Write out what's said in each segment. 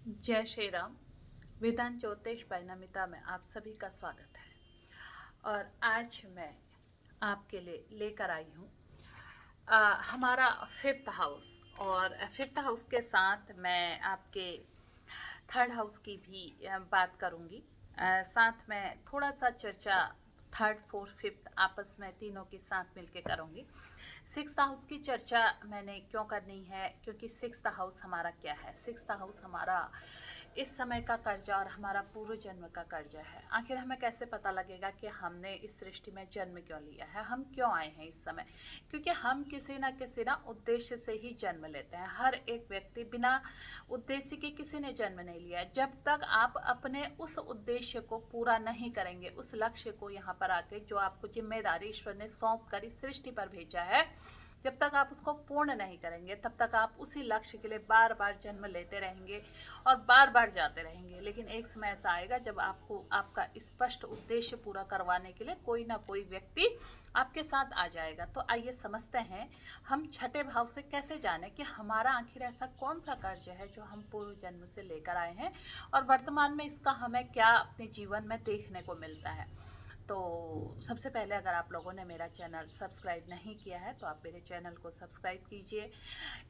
जय श्री राम। वेदांत ज्योतिष परिणमिता में आप सभी का स्वागत है। और आज मैं आपके लिए लेकर आई हूँ हमारा फिफ्थ हाउस। और फिफ्थ हाउस के साथ मैं आपके थर्ड हाउस की भी बात करूँगी। साथ में थोड़ा सा चर्चा थर्ड फोर्थ फिफ्थ आपस में तीनों के साथ मिलके करूँगी। सिक्स्थ हाउस की चर्चा मैंने क्यों करनी है, क्योंकि सिक्स्थ हाउस हमारा क्या है। सिक्स्थ हाउस हमारा इस समय का कर्जा और हमारा पूर्व जन्म का कर्जा है। आखिर हमें कैसे पता लगेगा कि हमने इस सृष्टि में जन्म क्यों लिया है, हम क्यों आए हैं इस समय। क्योंकि हम किसी ना उद्देश्य से ही जन्म लेते हैं। हर एक व्यक्ति बिना उद्देश्य के किसी ने जन्म नहीं लिया है। जब तक आप अपने उस उद्देश्य को पूरा नहीं करेंगे, उस लक्ष्य को यहाँ पर आके जो आपको जिम्मेदारी ईश्वर ने सौंप कर इस सृष्टि पर भेजा है, जब तक आप उसको पूर्ण नहीं करेंगे तब तक आप उसी लक्ष्य के लिए बार बार जन्म लेते रहेंगे और बार बार जाते रहेंगे। लेकिन एक समय ऐसा आएगा जब आपको आपका स्पष्ट उद्देश्य पूरा करवाने के लिए कोई ना कोई व्यक्ति आपके साथ आ जाएगा। तो आइए समझते हैं हम छठे भाव से कैसे जाने कि हमारा आखिर ऐसा कौन सा कर्ज है जो हम पूर्व जन्म से लेकर आए हैं और वर्तमान में इसका हमें क्या अपने जीवन में देखने को मिलता है। तो सबसे पहले अगर आप लोगों ने मेरा चैनल सब्सक्राइब नहीं किया है तो आप मेरे चैनल को सब्सक्राइब कीजिए।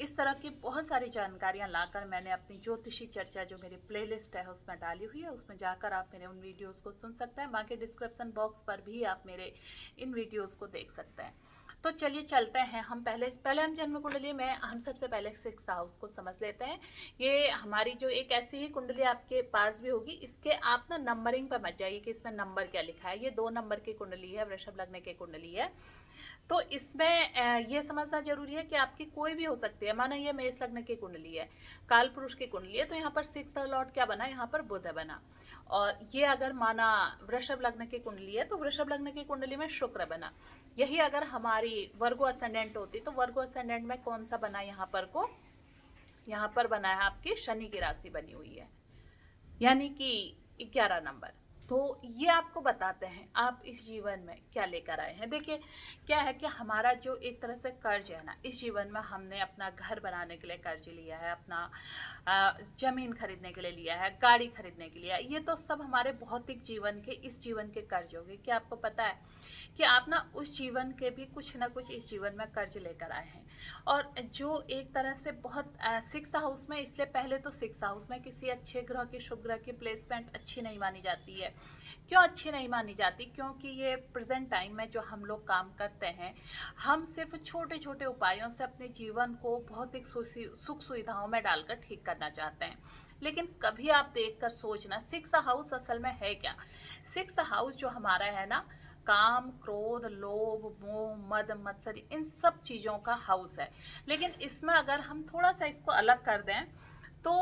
इस तरह की बहुत सारी जानकारियां लाकर मैंने अपनी ज्योतिषी चर्चा जो मेरी प्लेलिस्ट है उसमें डाली हुई है, उसमें जाकर आप मेरे उन वीडियोस को सुन सकते हैं। बाकी डिस्क्रिप्शन बॉक्स पर भी आप मेरे इन वीडियोस को देख सकते हैं। तो चलिए चलते हैं। हम पहले हम जन्म कुंडली में हम सबसे पहले सिक्स्थ हाउस को समझ लेते हैं। ये हमारी जो एक ऐसी ही कुंडली आपके पास भी होगी, इसके आप ना नंबरिंग पर मत जाइए कि इसमें नंबर क्या लिखा है। ये 2 नंबर की कुंडली है, वृषभ लग्न की कुंडली है। तो इसमें ये समझना जरूरी है कि आपकी कोई भी हो सकती है। मानो ये मेष लग्न की कुंडली है, काल पुरुष की कुंडली है, तो यहाँ पर सिक्स्थ लॉर्ड क्या बना, यहाँ पर बुध बना। और ये अगर माना वृषभ लग्न की कुंडली है तो वृषभ लग्न की कुंडली में शुक्र बना। यही अगर हमारी वर्गो असेंडेंट होती तो वर्गो असेंडेंट में कौन सा बना, यहाँ पर को यहाँ पर बना है आपकी शनि की राशि बनी हुई है, यानी कि 11 नंबर। तो ये आपको बताते हैं आप इस जीवन में क्या लेकर आए हैं। देखिए क्या है कि हमारा जो एक तरह से कर्ज है ना, इस जीवन में हमने अपना घर बनाने के लिए कर्ज लिया है, अपना जमीन खरीदने के लिए लिया है, गाड़ी खरीदने के लिए। ये तो सब हमारे भौतिक जीवन के, इस जीवन के कर्ज हो गए। क्या आपको पता है कि आप ना उस जीवन के भी कुछ ना कुछ इस जीवन में कर्ज लेकर आए हैं। और जो एक तरह से बहुत सिक्स्थ हाउस में, इसलिए पहले तो सिक्स्थ हाउस में किसी अच्छे ग्रह की, शुभ ग्रह की प्लेसमेंट अच्छी नहीं मानी जाती है। क्यों अच्छी नहीं मानी जाती? क्योंकि ये प्रेजेंट टाइम में जो हम लोग काम करते हैं, हम सिर्फ छोटे छोटे उपायों से अपने जीवन को भौतिक सुख सुविधाओं में डालकर ठीक करना चाहते हैं। लेकिन कभी आप देखकर सोचना सिक्स्थ हाउस असल में है क्या। सिक्स्थ हाउस जो हमारा है ना, काम, क्रोध, लोभ, मोह, मद, मत्सर, इन सब चीज़ों का हाउस है। लेकिन इसमें अगर हम थोड़ा सा इसको अलग कर दें तो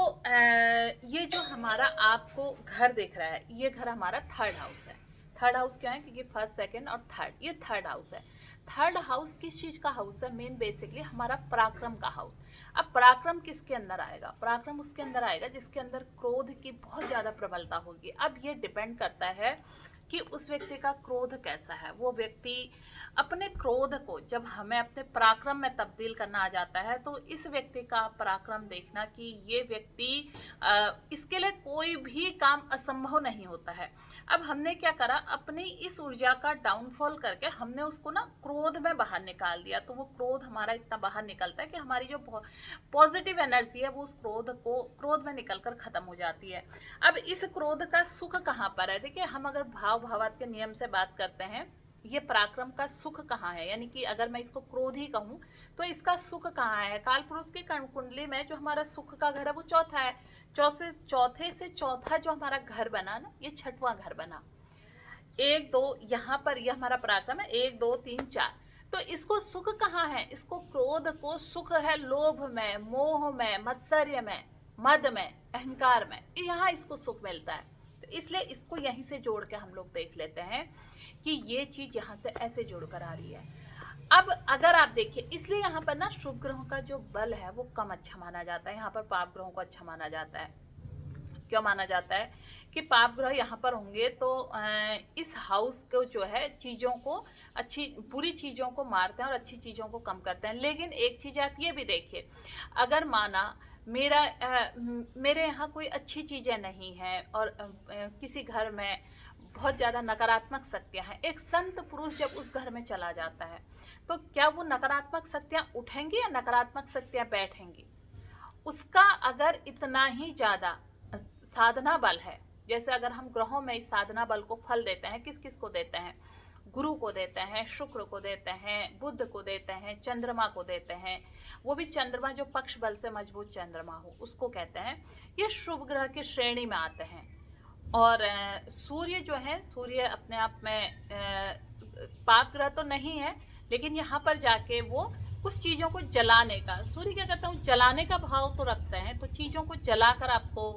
ये जो हमारा आपको घर दिख रहा है, ये घर हमारा थर्ड हाउस है। थर्ड हाउस क्यों है? क्योंकि फर्स्ट, सेकंड और थर्ड, ये थर्ड हाउस है। थर्ड हाउस किस चीज़ का हाउस है? मेन बेसिकली हमारा पराक्रम का हाउस। अब पराक्रम किसके अंदर आएगा? पराक्रम उसके अंदर आएगा जिसके अंदर क्रोध की बहुत ज़्यादा प्रबलता होगी। अब ये डिपेंड करता है कि उस व्यक्ति का क्रोध कैसा है। वो व्यक्ति अपने क्रोध को जब हमें अपने पराक्रम में तब्दील करना आ जाता है तो इस व्यक्ति का पराक्रम देखना कि ये व्यक्ति इसके लिए कोई भी काम असंभव नहीं होता है। अब हमने क्या करा, अपनी इस ऊर्जा का डाउनफॉल करके हमने उसको ना क्रोध में बाहर निकाल दिया। तो वो क्रोध हमारा इतना बाहर निकलता है कि हमारी जो पॉजिटिव एनर्जी है वो उस क्रोध में निकलकर खत्म हो जाती है। अब इस क्रोध का सुख कहाँ पर है? देखिए हम अगर भावात्म के नियम से बात करते हैं, ये पराक्रम का सुख कहाँ है, यानी कि अगर मैं इसको क्रोध ही कहूँ तो इसका सुख कहाँ है? काल पुरुष की कुंडली में जो हमारा सुख का घर है वो चौथा है। चौथे से चौथा जो हमारा घर बना ना, ये छठवां घर बना। 1 2 यहाँ पर यह हमारा पराक्रम है, 1 2 3 4। तो इसको सुख कहाँ है? इसको क्रोध को सुख है लोभ में, मोह में, मत्सर्य में, मद में, अहंकार में, यहाँ इसको सुख मिलता है। तो इसलिए इसको यहीं से जोड़ के हम लोग देख लेते हैं कि ये चीज यहाँ से ऐसे जोड़ कर आ रही है। अब अगर आप देखिए, इसलिए यहाँ पर ना शुभ ग्रहों का जो बल है वो कम अच्छा माना जाता है, यहाँ पर पाप ग्रहों को अच्छा माना जाता है। क्यों माना जाता है कि पाप ग्रह यहाँ पर होंगे तो इस हाउस को जो है चीज़ों को, अच्छी बुरी चीज़ों को मारते हैं और अच्छी चीज़ों को कम करते हैं। लेकिन एक चीज़ आप ये भी देखिए, अगर माना मेरे यहाँ कोई अच्छी चीज़ें नहीं हैं और किसी घर में बहुत ज़्यादा नकारात्मक शक्तियाँ हैं। एक संत पुरुष जब उस घर में चला जाता है तो क्या वो नकारात्मक शक्तियाँ उठेंगी या नकारात्मक शक्तियाँ बैठेंगी? उसका अगर इतना ही ज़्यादा साधना बल है, जैसे अगर हम ग्रहों में इस साधना बल को फल देते हैं, किस किस को देते हैं? गुरु को देते हैं, शुक्र को देते हैं, बुध को देते हैं, चंद्रमा को देते हैं। वो भी चंद्रमा जो पक्ष बल से मजबूत चंद्रमा हो उसको कहते हैं। ये शुभ ग्रह की श्रेणी में आते हैं। और सूर्य जो है, सूर्य अपने आप में पाप ग्रह तो नहीं है, लेकिन यहाँ पर जाके वो कुछ चीज़ों को जलाने का, सूर्य क्या करता हूँ, जलाने का भाव तो रखते हैं, तो चीज़ों को जलाकर आपको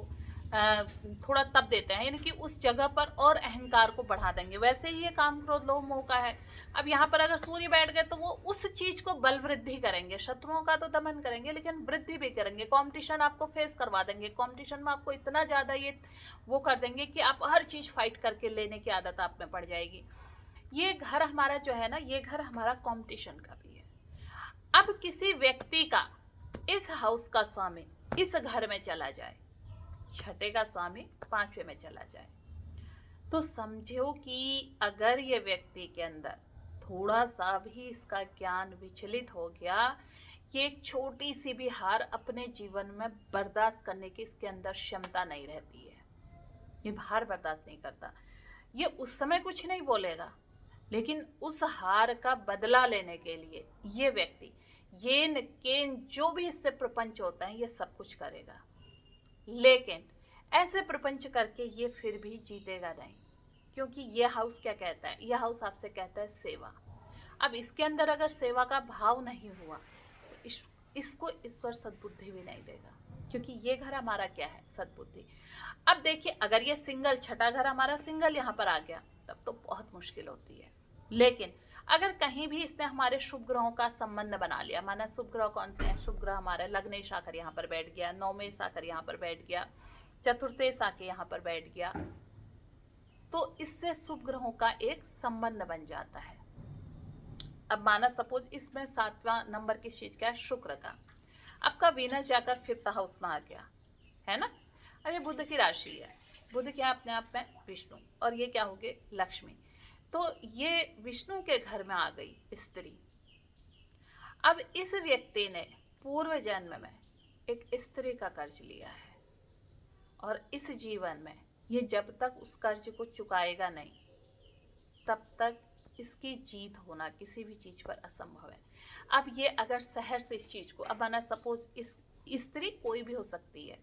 थोड़ा तप देते हैं, यानी कि उस जगह पर और अहंकार को बढ़ा देंगे। वैसे ही ये काम क्रोध लोभ मोह का है। अब यहाँ पर अगर सूर्य बैठ गए तो वो उस चीज को बल वृद्धि करेंगे, शत्रुओं का तो दमन करेंगे लेकिन वृद्धि भी करेंगे। कंपटीशन आपको फेस करवा देंगे, कंपटीशन में आपको इतना ज्यादा ये वो कर देंगे कि आप हर चीज फाइट करके लेने की आदत आप में पड़ जाएगी। ये घर हमारा जो है ना, ये घर हमारा कंपटीशन का भी है। अब किसी व्यक्ति का इस हाउस का स्वामी इस घर में चला जाए, छठे का स्वामी पांचवे में चला जाए, तो समझो कि अगर ये व्यक्ति के अंदर थोड़ा सा भी इसका ज्ञान विचलित हो गया, ये एक छोटी सी भी हार अपने जीवन में बर्दाश्त करने की इसके अंदर क्षमता नहीं रहती है। ये हार बर्दाश्त नहीं करता। ये उस समय कुछ नहीं बोलेगा, लेकिन उस हार का बदला लेने के लिए ये व्यक्ति येन केन जो भी इससे प्रपंच होता है ये सब कुछ करेगा। लेकिन ऐसे प्रपंच करके ये फिर भी जीतेगा नहीं, क्योंकि ये हाउस क्या कहता है, ये हाउस आपसे कहता है सेवा। अब इसके अंदर अगर सेवा का भाव नहीं हुआ तो इसको ईश्वर सद्बुद्धि भी नहीं देगा, क्योंकि ये घर हमारा क्या है, सद्बुद्धि। अब देखिए, अगर ये सिंगल, छठा घर हमारा सिंगल यहाँ पर आ गया तब तो बहुत मुश्किल होती है। लेकिन अगर कहीं भी इसने हमारे शुभ ग्रहों का संबंध बना लिया, माना शुभ ग्रह कौन से हैं, शुभ ग्रह हमारे लग्नेश आकर यहाँ पर बैठ गया, नवमेश आकर यहाँ पर बैठ गया, चतुर्थेश आके यहाँ पर बैठ गया, तो इससे शुभ ग्रहों का एक संबंध बन जाता है। अब माना सपोज इसमें 7वां नंबर किस चीज का है, शुक्र का। आपका वीनस जाकर 5th हाउस में आ गया है ना। अब ये बुध की राशि है, बुध क्या अपने आप में विष्णु, और ये क्या हो गए, लक्ष्मी। तो ये विष्णु के घर में आ गई स्त्री। अब इस व्यक्ति ने पूर्व जन्म में एक स्त्री का कर्ज लिया है, और इस जीवन में ये जब तक उस कर्ज को चुकाएगा नहीं तब तक इसकी जीत होना किसी भी चीज पर असंभव है। अब ये अगर शहर से इस चीज को, अब माना सपोज इस स्त्री कोई भी हो सकती है,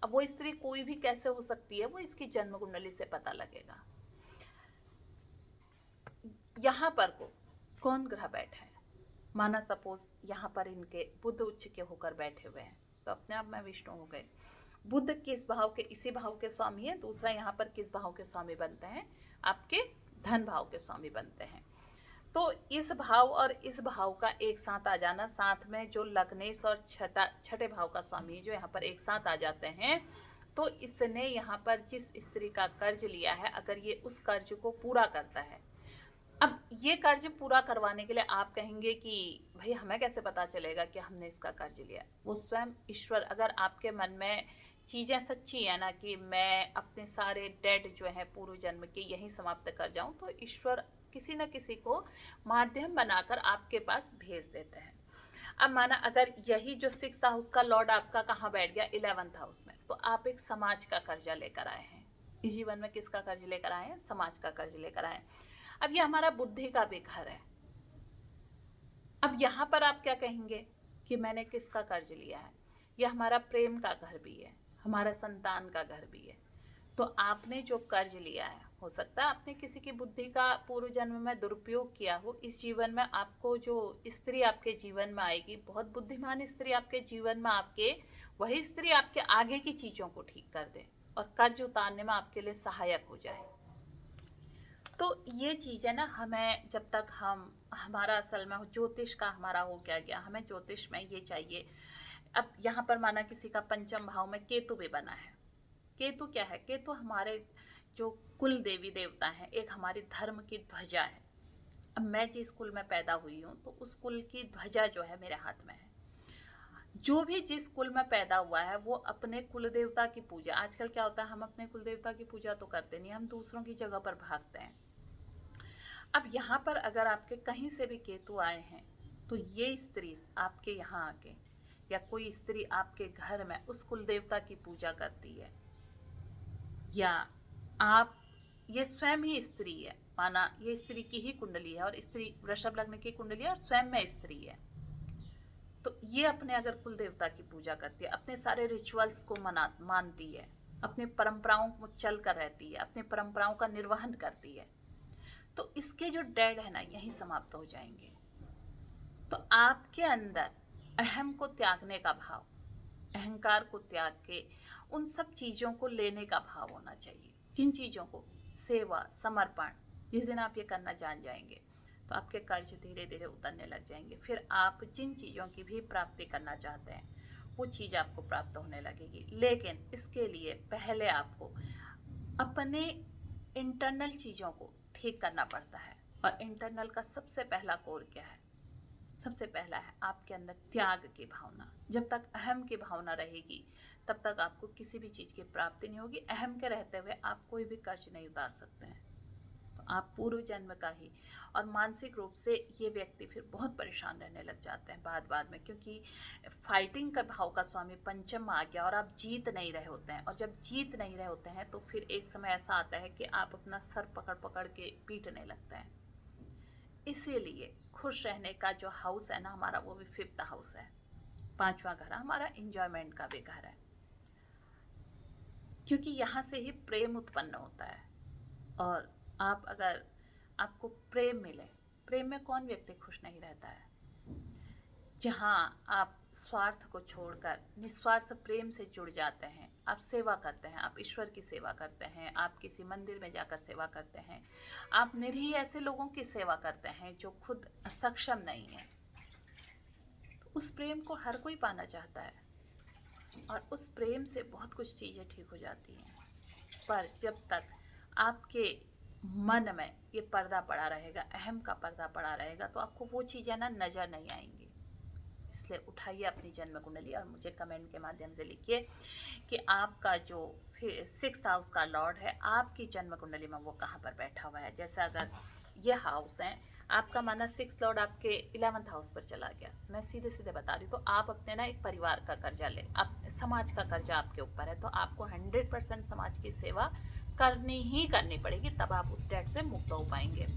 अब वो स्त्री कोई भी कैसे हो सकती है, वो इसकी जन्म कुंडली से पता लगेगा। यहाँ पर कौन ग्रह बैठा है, माना सपोज यहाँ पर इनके बुध उच्च के होकर बैठे हुए हैं, तो अपने आप में विष्णु हो गए। बुध किस भाव के, इसी भाव के स्वामी है। दूसरा यहाँ पर किस भाव के स्वामी बनते हैं, आपके धन भाव के स्वामी बनते हैं। तो इस भाव और इस भाव का एक साथ आ जाना, साथ में जो लग्नेश और छठे भाव का स्वामी जो यहाँ पर एक साथ आ जाते हैं, तो इसने यहाँ पर जिस स्त्री का कर्ज लिया है, अगर ये उस कर्ज को पूरा करता है, अब ये कर्ज पूरा करवाने के लिए आप कहेंगे कि भाई हमें कैसे पता चलेगा कि हमने इसका कर्ज लिया, वो स्वयं ईश्वर, अगर आपके मन में चीज़ें सच्ची है ना कि मैं अपने सारे डेट जो है पूर्व जन्म के यहीं समाप्त कर जाऊं, तो ईश्वर किसी न किसी को माध्यम बनाकर आपके पास भेज देते हैं। अब माना अगर यही जो 6th हाउस का लॉर्ड आपका कहाँ बैठ गया, 11th हाउस में, तो आप एक समाज का कर्जा लेकर आए हैं। इस जीवन में किसका कर्ज लेकर आए हैं, समाज का कर्ज लेकर आए। अब ये हमारा बुद्धि का भी घर है। अब यहाँ पर आप क्या कहेंगे कि मैंने किसका कर्ज लिया है, यह हमारा प्रेम का घर भी है, हमारा संतान का घर भी है। तो आपने जो कर्ज लिया है, हो सकता है आपने किसी की बुद्धि का पूर्व जन्म में दुरुपयोग किया हो। इस जीवन में आपको जो स्त्री आपके जीवन में आएगी, बहुत बुद्धिमान स्त्री आपके जीवन में, आपके वही स्त्री आपके आगे की चीज़ों को ठीक कर दे और कर्ज उतारने में आपके लिए सहायक हो जाए। तो ये चीज़ है ना, हमें जब तक हमारा असल में ज्योतिष का हमारा हो गया, हमें ज्योतिष में ये चाहिए। अब यहाँ पर माना किसी का 5म भाव में केतु भी बना है। केतु क्या है, केतु हमारे जो कुल देवी देवता हैं, एक हमारी धर्म की ध्वजा है। अब मैं जिस कुल में पैदा हुई हूँ तो उस कुल की ध्वजा जो है मेरे हाथ में है। जो भी जिस कुल में पैदा हुआ है वो अपने कुल देवता की पूजा, आजकल क्या होता है हम अपने कुल देवता की पूजा तो करते नहीं, हम दूसरों की जगह पर भागते हैं। अब यहाँ पर अगर आपके कहीं से भी केतु आए हैं तो ये स्त्री आपके यहाँ आके या कोई स्त्री आपके घर में उस कुल देवता की पूजा करती है, या आप ये स्वयं ही स्त्री है, माना ये स्त्री की ही कुंडली है और स्त्री वृषभ लग्न की कुंडली है और स्वयं में स्त्री है, तो ये अपने अगर कुल देवता की पूजा करती है, अपने सारे रिचुअल्स को मानती है, अपनी परंपराओं को चल कर रहती है, अपनी परंपराओं का निर्वहन करती है, तो इसके जो डेड है ना यही समाप्त हो जाएंगे। तो आपके अंदर अहम को त्यागने का भाव, अहंकार को त्याग के उन सब चीज़ों को लेने का भाव होना चाहिए। किन चीज़ों को? सेवा, समर्पण। जिस दिन आप ये करना जान जाएंगे तो आपके कर्ज धीरे धीरे उतरने लग जाएंगे। फिर आप जिन चीज़ों की भी प्राप्ति करना चाहते हैं वो चीज़ आपको प्राप्त होने लगेगी। लेकिन इसके लिए पहले आपको अपने इंटरनल चीज़ों को ठीक करना पड़ता है, और इंटरनल का सबसे पहला कोर क्या है? सबसे पहला है आपके अंदर त्याग की भावना। जब तक अहम की भावना रहेगी तब तक आपको किसी भी चीज़ की प्राप्ति नहीं होगी। अहम के रहते हुए आप कोई भी कर्ज नहीं उतार सकते हैं, तो आप पूर्व जन्म का ही। और मानसिक रूप से ये व्यक्ति फिर बहुत परेशान रहने लग जाते हैं बाद में, क्योंकि फाइटिंग का भाव का स्वामी पंचम आ गया और आप जीत नहीं रहे होते हैं। और जब जीत नहीं रहे होते हैं तो फिर एक समय ऐसा आता है कि आप अपना सर पकड़ पकड़ के पीटने लगते हैं। इसीलिए खुश रहने का जो हाउस है ना हमारा, वो भी 5th हाउस है, 5वां घर हमारा इंजॉयमेंट का भी घर है, क्योंकि यहाँ से ही प्रेम उत्पन्न होता है। और आप अगर आपको प्रेम मिले, प्रेम में कौन व्यक्ति खुश नहीं रहता है? जहाँ आप स्वार्थ को छोड़कर निस्वार्थ प्रेम से जुड़ जाते हैं, आप सेवा करते हैं, आप ईश्वर की सेवा करते हैं, आप किसी मंदिर में जाकर सेवा करते हैं, आप निरीह ऐसे लोगों की सेवा करते हैं जो खुद सक्षम नहीं है, तो उस प्रेम को हर कोई पाना चाहता है और उस प्रेम से बहुत कुछ चीज़ें ठीक हो जाती हैं। पर जब तक आपके मन में ये पर्दा पड़ा रहेगा, अहम का पर्दा पड़ा रहेगा, तो आपको वो चीज़ें ना नज़र नहीं आएंगी। इसलिए उठाइए अपनी जन्म कुंडली और मुझे कमेंट के माध्यम से लिखिए कि आपका जो 6th हाउस का लॉर्ड है आपकी जन्म कुंडली में वो कहाँ पर बैठा हुआ है। जैसे अगर ये हाउस है आपका, माना 6th लॉर्ड आपके 11th हाउस पर चला गया, मैं सीधे सीधे बता रही हूँ, तो आप अपने ना एक परिवार का कर्जा ले, आप समाज का कर्जा आपके ऊपर है, तो आपको 100% समाज की सेवा करनी ही करनी पड़ेगी, तब आप उस डेट से मुक्त हो पाएंगे।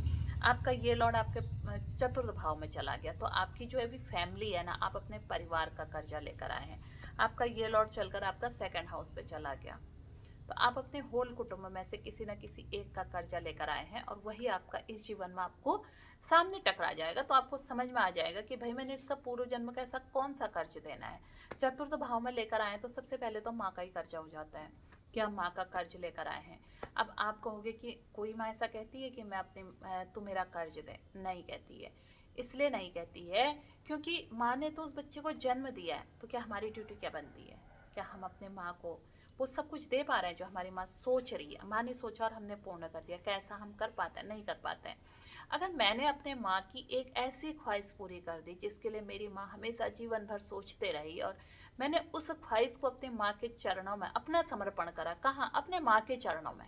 आपका ये लॉर्ड आपके 4th भाव में चला गया, तो आपकी जो अभी फैमिली है ना, आप अपने परिवार का कर्जा लेकर आए हैं। आपका ये लॉर्ड चलकर आपका 2nd हाउस पे चला गया, तो आप अपने होल कुटुंब में से किसी न किसी एक का कर्जा लेकर आए हैं, और वही आपका इस जीवन में आपको सामने टकरा जाएगा। तो आपको समझ में आ जाएगा कि भाई मैंने इसका पूर्व जन्म का ऐसा कौन सा कर्ज देना है। 4th भाव में लेकर आए तो सबसे पहले तो माँ का ही कर्जा हो जाता है कि हम माँ का कर्ज लेकर आए हैं। अब आप कहोगे कि कोई माँ ऐसा कहती है कि मैं अपने तू मेरा कर्ज दे, नहीं कहती है। इसलिए नहीं कहती है क्योंकि माँ ने तो उस बच्चे को जन्म दिया है, तो क्या हमारी ड्यूटी क्या बनती है? क्या हम अपने माँ को वो सब कुछ दे पा रहे हैं जो हमारी माँ सोच रही है? माँ ने सोचा और हमने पूर्ण कर दिया, क्या ऐसा हम कर पाते हैं? नहीं कर पाते हैं। अगर मैंने अपने माँ की एक ऐसी ख्वाहिश पूरी कर दी जिसके लिए मेरी माँ हमेशा जीवन भर सोचते रही, और मैंने उस ख्वाहिश को अपनी माँ के चरणों में अपना समर्पण करा, कहाँ? अपने माँ के चरणों में,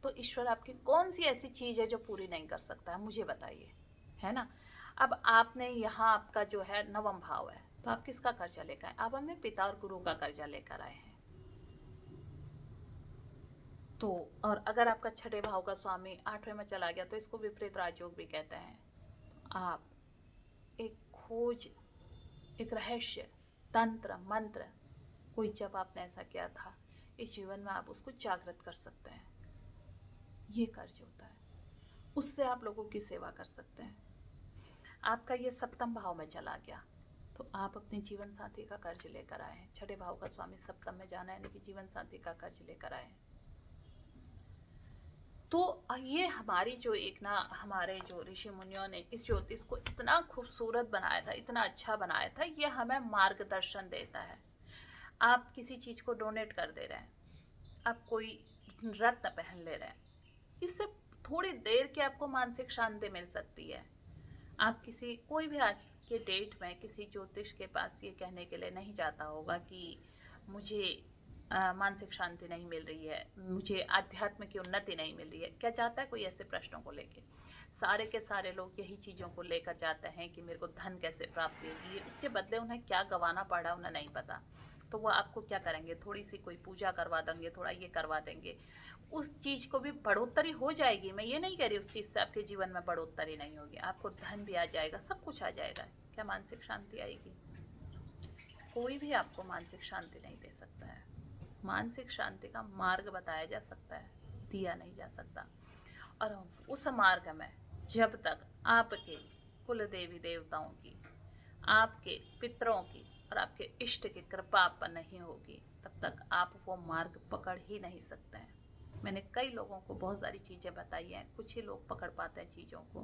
तो ईश्वर आपकी कौन सी ऐसी चीज़ है जो पूरी नहीं कर सकता है? मुझे बताइए, है ना। अब आपने यहाँ आपका जो है 9वां भाव है, तो आप किसका कर्जा लेकर आए? आप अपने पिता और गुरु का कर्जा लेकर आए हैं। तो और अगर आपका 6ठे भाव का स्वामी 8वें में चला गया तो इसको विपरीत राजयोग भी कहते हैं। आप एक खोज, एक रहस्य, तंत्र, मंत्र, कोई जब आपने ऐसा किया था इस जीवन में, आप उसको जागृत कर सकते हैं। ये कर्ज होता है, उससे आप लोगों की सेवा कर सकते हैं। आपका ये 7म भाव में चला गया तो आप अपने जीवन साथी का कर्ज लेकर आए हैं। 6ठे भाव का स्वामी 7म में जाना है, यानी कि जीवन साथी का कर्ज लेकर आए हैं। तो ये हमारी जो एक ना, हमारे जो ऋषि मुनियों ने इस ज्योतिष को इतना खूबसूरत बनाया था, इतना अच्छा बनाया था, ये हमें मार्गदर्शन देता है। आप किसी चीज़ को डोनेट कर दे रहे हैं, आप कोई रत्न पहन ले रहे हैं, इससे थोड़ी देर की आपको मानसिक शांति मिल सकती है। आप किसी, कोई भी आज के डेट में किसी ज्योतिष के पास ये कहने के लिए नहीं जाता होगा कि मुझे मानसिक शांति नहीं मिल रही है, मुझे आध्यात्म की उन्नति नहीं मिल रही है। क्या चाहता है कोई ऐसे प्रश्नों को लेके? सारे के सारे लोग यही चीज़ों को लेकर जाते हैं कि मेरे को धन कैसे प्राप्त होगी, उसके बदले उन्हें क्या गंवाना पड़ा उन्हें नहीं पता। तो वो आपको क्या करेंगे, थोड़ी सी कोई पूजा करवा देंगे, थोड़ा ये करवा देंगे, उस चीज़ को भी बढ़ोतरी हो जाएगी। मैं ये नहीं कह रही उस चीज़ से आपके जीवन में बढ़ोतरी नहीं होगी, आपको धन भी आ जाएगा, सब कुछ आ जाएगा। क्या मानसिक शांति आएगी? कोई भी आपको मानसिक शांति नहीं दे सकता है। मानसिक शांति का मार्ग बताया जा सकता है, दिया नहीं जा सकता। और उस मार्ग में जब तक आपके कुल देवी देवताओं की, आपके पितरों की और आपके इष्ट की कृपा आप पर नहीं होगी, तब तक आप वो मार्ग पकड़ ही नहीं सकते हैं। मैंने कई लोगों को बहुत सारी चीज़ें बताई हैं, कुछ ही लोग पकड़ पाते हैं चीज़ों को,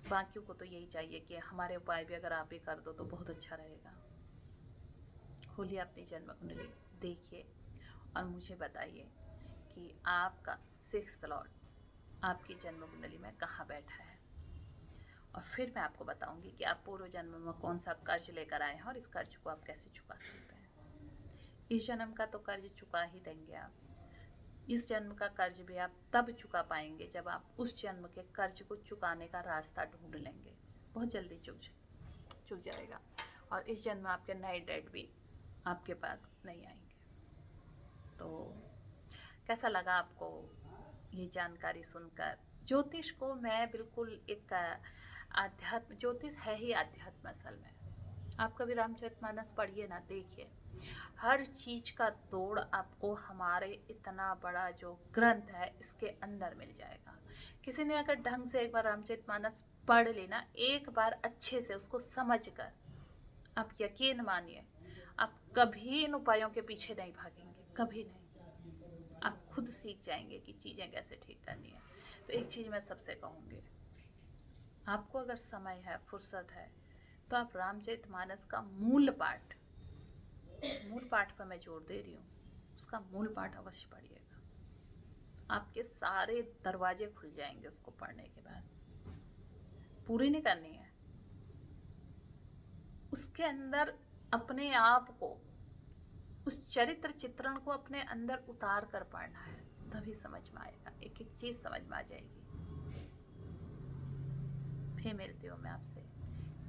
बाकियों को तो यही चाहिए कि हमारे उपाय भी अगर आप भी कर दो तो बहुत अच्छा रहेगा। खोलिए अपनी जन्म कुंडली, देखिए और मुझे बताइए कि आपका 6th लॉर्ड आपकी जन्म कुंडली में कहाँ बैठा है। और फिर मैं आपको बताऊंगी कि आप पूर्व जन्म में कौन सा कर्ज लेकर आए हैं और इस कर्ज को आप कैसे चुका सकते हैं। इस जन्म का तो कर्ज चुका ही देंगे आप। इस जन्म का कर्ज भी आप तब चुका पाएंगे जब आप उस जन्म के कर्ज को चुकाने का रास्ता ढूंढ लेंगे। बहुत जल्दी चुक जाएगा। और इस जन्म में आपके नए डेट भी आपके पास नहीं आएंगे। तो कैसा लगा आपको ये जानकारी सुनकर? ज्योतिष को मैं बिल्कुल एक आध्यात्म, ज्योतिष है ही आध्यात्म असल में। आप कभी रामचरितमानस पढ़िए ना, देखिए हर चीज का तोड़ आपको हमारे इतना बड़ा जो ग्रंथ है इसके अंदर मिल जाएगा। किसी ने अगर ढंग से एक बार रामचरितमानस पढ़ लेना, एक बार अच्छे से उसको समझ कर, आप यकीन मानिए आप कभी इन उपायों के पीछे नहीं भागेंगे, कभी नहीं। आप खुद सीख जाएंगे कि चीज़ें कैसे ठीक करनी है। तो एक चीज़ मैं सबसे कहूँगी, आपको अगर समय है, फुर्सत है, तो आप रामचरितमानस का मूल पाठ पर मैं जोर दे रही हूँ, उसका मूल पाठ अवश्य पढ़िएगा। आपके सारे दरवाजे खुल जाएंगे उसको पढ़ने के बाद। पूरी नहीं करनी है, उसके अंदर अपने आप को, उस चरित्र चित्रण को अपने अंदर उतार कर पढ़ना है, तभी समझ में आएगा, एक एक चीज समझ में आ जाएगी। फिर मिलती हूँ मैं आपसे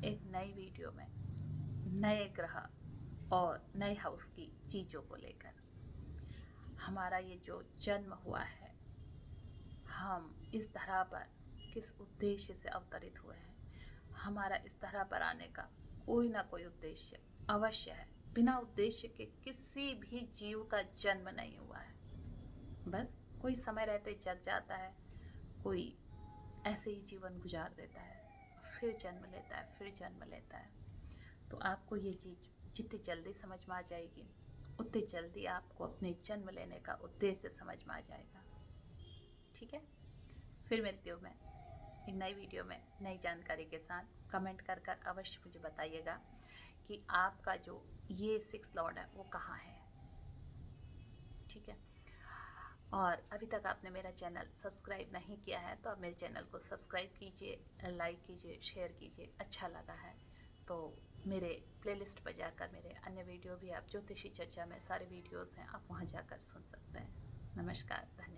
एक नई वीडियो में, नए ग्रह और नए हाउस की चीजों को लेकर। हमारा ये जो जन्म हुआ है, हम इस धरा पर किस उद्देश्य से अवतरित हुए हैं, हमारा इस धरा पर आने का कोई ना कोई उद्देश्य अवश्य है। बिना उद्देश्य के किसी भी जीव का जन्म नहीं हुआ है। बस कोई समय रहते जग जाता है, कोई ऐसे ही जीवन गुजार देता है, फिर जन्म लेता है, फिर जन्म लेता है। तो आपको ये चीज़ जितनी जल्दी समझ में आ जाएगी, उतनी जल्दी आपको अपने जन्म लेने का उद्देश्य समझ में आ जाएगा। ठीक है, फिर मिलती हूँ मैं एक नई वीडियो में नई जानकारी के साथ। कमेंट कर कर अवश्य मुझे बताइएगा कि आपका जो ये 6th लॉर्ड है वो कहाँ है। ठीक है, और अभी तक आपने मेरा चैनल सब्सक्राइब नहीं किया है तो आप मेरे चैनल को सब्सक्राइब कीजिए, लाइक कीजिए, शेयर कीजिए। अच्छा लगा है तो मेरे प्लेलिस्ट पर जाकर मेरे अन्य वीडियो भी, आप ज्योतिषी चर्चा में सारे वीडियोस हैं, आप वहाँ जाकर सुन सकते हैं। नमस्कार, धन्यवाद।